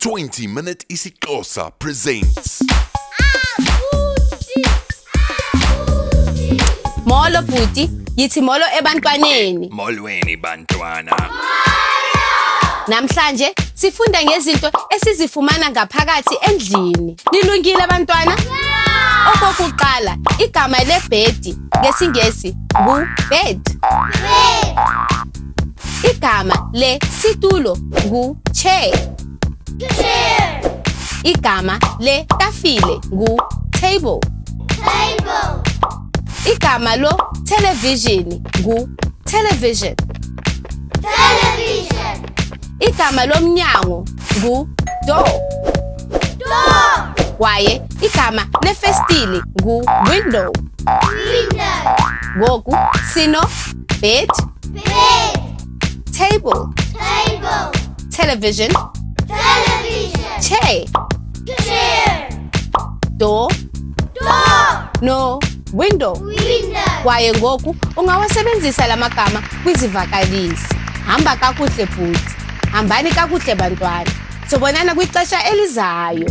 20-minute isiXhosa presents. Molo bhuti, yithi molo ebantwaneni. Molweni bantwana. Namhlanje sifunda ngezinto esizifumana ngaphakathi endlini. Nilungile bantwana? Okokuqala, igama lebhedi ngesingesi ngu-bed. Igama lesitulo ngu-chair. Igama letafile ngu-table. Igama lo-televizhini ngu-television. Igama lomnyango ngu-door. Kwaye igama lefestile ngu-window. Ngoku sino bed, table, television, chair, door, no window. Kwaye ngoku ungawasebenzisa lamagama kwizivakalisi. Hamba kakuhle bhuti. Hambani kakuhle bantwana. Sobonana kwixesha elizayo.